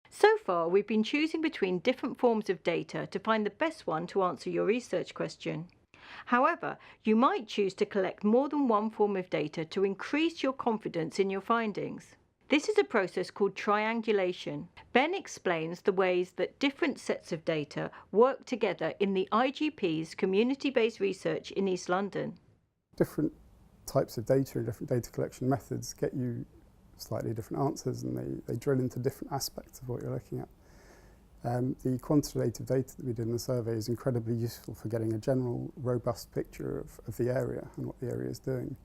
So far, we've been choosing between different forms of data to find the best one to answer your research question. However, you might choose to collect more than one form of data to increase your confidence in your findings. This is a process called triangulation. Ben explains the ways that different sets of data work together in the IGP's community-based research in East London. Different types of data and different data collection methods get you slightly different answers, and they drill into different aspects of what you're looking at. The quantitative data that we did in the survey is incredibly useful for getting a general, robust picture of the area and what the area is doing.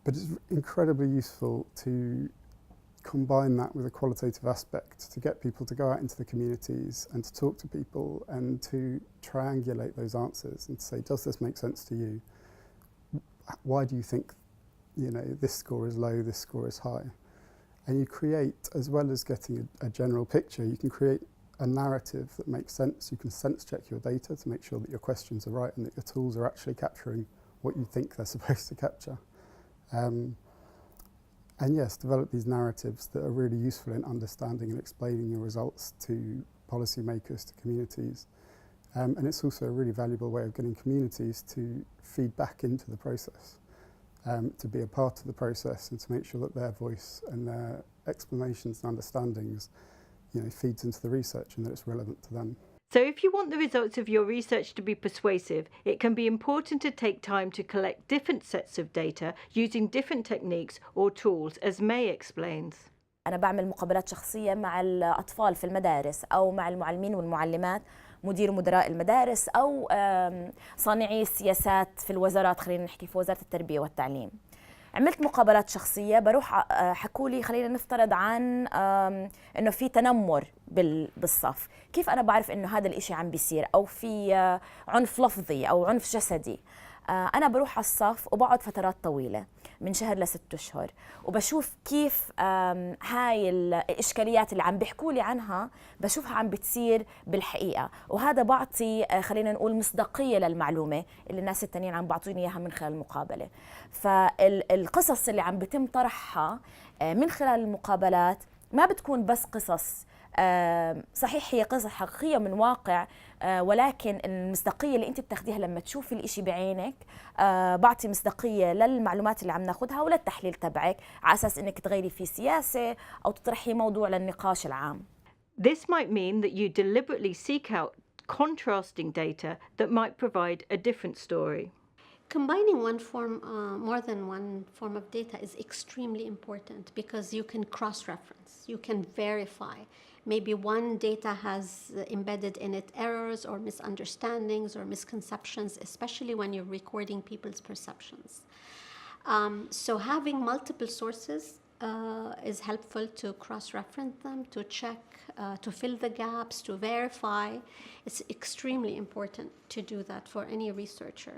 But it's incredibly useful to combine that with a qualitative aspect, to get people to go out into the communities and to talk to people and to triangulate those answers and to say, does this make sense to you? Why do you think, this score is low, this score is high? And you create, as well as getting a general picture, you can create a narrative that makes sense. You can sense check your data to make sure that your questions are right and that your tools are actually capturing what you think they're supposed to capture. And yes, develop these narratives that are really useful in understanding and explaining your results to policymakers, to communities. And it's also a really valuable way of getting communities to feed back into the process, to be a part of the process and to make sure that their voice and their explanations and understandings, feeds into the research and that it's relevant to them. So if you want the results of your research to be persuasive, it can be important to take time to collect different sets of data using different techniques or tools, as May explains. أنا بعمل مقابلات شخصية مع الأطفال في المدارس أو مع المعلمين والمعلمات، مدير ومدراء المدارس أو صانعي السياسات في الوزارات، خلينا نحكي في وزارة التربية والتعليم. عملت مقابلات شخصية، بروح حكولي خلينا نفترض عن إنه في تنمر بالصف، كيف أنا بعرف إنه هذا الإشي عم بيصير أو في عنف لفظي أو عنف جسدي؟ أنا بروح على الصف وبقعد فترات طويلة من شهر ل6 أشهر وبشوف كيف هاي الإشكاليات اللي عم بيحكولي عنها بشوفها عم بتصير بالحقيقة، وهذا بعطي خلينا نقول مصداقية للمعلومة اللي الناس التانيين عم بعطوني إياها من خلال المقابلة. فالقصص اللي عم بتم طرحها من خلال المقابلات ما بتكون بس قصص، صحيح هي قصص حقيقية من واقع، ولكن المصداقية اللي انت بتاخديها لما تشوفي الاشي بعينك بعطي مصداقية للمعلومات اللي عم ناخدها وللتحليل تبعك على اساس انك تغيري فيه سياسة او تطرحي موضوع للنقاش العام. This might mean that you deliberately seek out contrasting data that might provide a different story. Combining more than one form of data is extremely important because you can cross-reference, you can verify. Maybe one data has embedded in it errors or misunderstandings or misconceptions, especially when you're recording people's perceptions. So having multiple sources is helpful to cross-reference them, to check, to fill the gaps, to verify. It's extremely important to do that for any researcher.